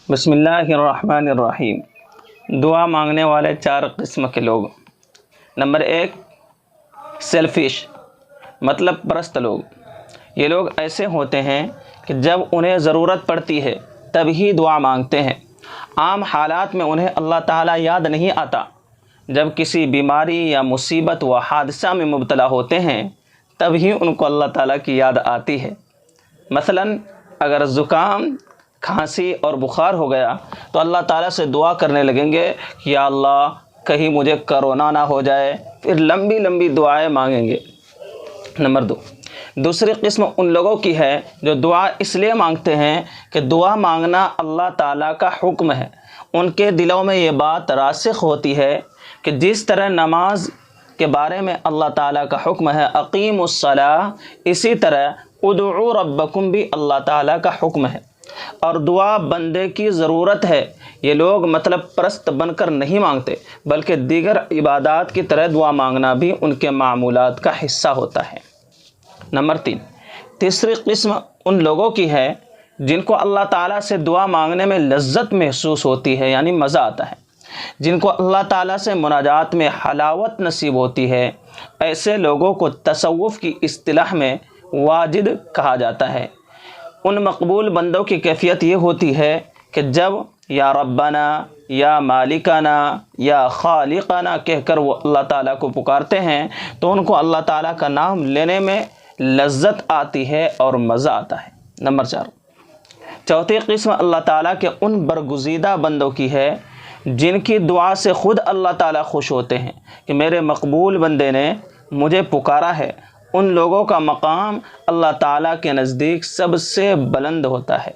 بسم اللہ الرحمن الرحیم۔ دعا مانگنے والے 4 قسم کے لوگ۔ نمبر 1، سیلفش مطلب پرست لوگ۔ یہ لوگ ایسے ہوتے ہیں کہ جب انہیں ضرورت پڑتی ہے تب ہی دعا مانگتے ہیں۔ عام حالات میں انہیں اللہ تعالیٰ یاد نہیں آتا۔ جب کسی بیماری یا مصیبت و حادثہ میں مبتلا ہوتے ہیں تب ہی ان کو اللہ تعالیٰ کی یاد آتی ہے۔ مثلاً اگر زکام، کھانسی اور بخار ہو گیا تو اللہ تعالیٰ سے دعا کرنے لگیں گے کہ یا اللہ کہیں مجھے کرونا نہ ہو جائے، پھر لمبی لمبی دعائیں مانگیں گے۔ نمبر 2، دوسری قسم ان لوگوں کی ہے جو دعا اس لیے مانگتے ہیں کہ دعا مانگنا اللہ تعالیٰ کا حکم ہے۔ ان کے دلوں میں یہ بات راسخ ہوتی ہے کہ جس طرح نماز کے بارے میں اللہ تعالیٰ کا حکم ہے اقیموا الصلاۃ، اسی طرح ادعوا ربکم بھی اللہ تعالیٰ کا حکم ہے، اور دعا بندے کی ضرورت ہے۔ یہ لوگ مطلب پرست بن کر نہیں مانگتے بلکہ دیگر عبادات کی طرح دعا مانگنا بھی ان کے معمولات کا حصہ ہوتا ہے۔ نمبر 3، تیسری قسم ان لوگوں کی ہے جن کو اللہ تعالیٰ سے دعا مانگنے میں لذت محسوس ہوتی ہے، یعنی مزہ آتا ہے، جن کو اللہ تعالیٰ سے مناجات میں حلاوت نصیب ہوتی ہے۔ ایسے لوگوں کو تصوف کی اصطلاح میں واجد کہا جاتا ہے۔ ان مقبول بندوں کی کیفیت یہ ہوتی ہے کہ جب یا ربنا یا مالکنا یا خالقنا کہہ کر وہ اللہ تعالیٰ کو پکارتے ہیں تو ان کو اللہ تعالیٰ کا نام لینے میں لذت آتی ہے اور مزہ آتا ہے۔ نمبر 4، چوتھی قسم اللہ تعالیٰ کے ان برگزیدہ بندوں کی ہے جن کی دعا سے خود اللہ تعالیٰ خوش ہوتے ہیں کہ میرے مقبول بندے نے مجھے پکارا ہے۔ ان لوگوں کا مقام اللہ تعالیٰ کے نزدیک سب سے بلند ہوتا ہے۔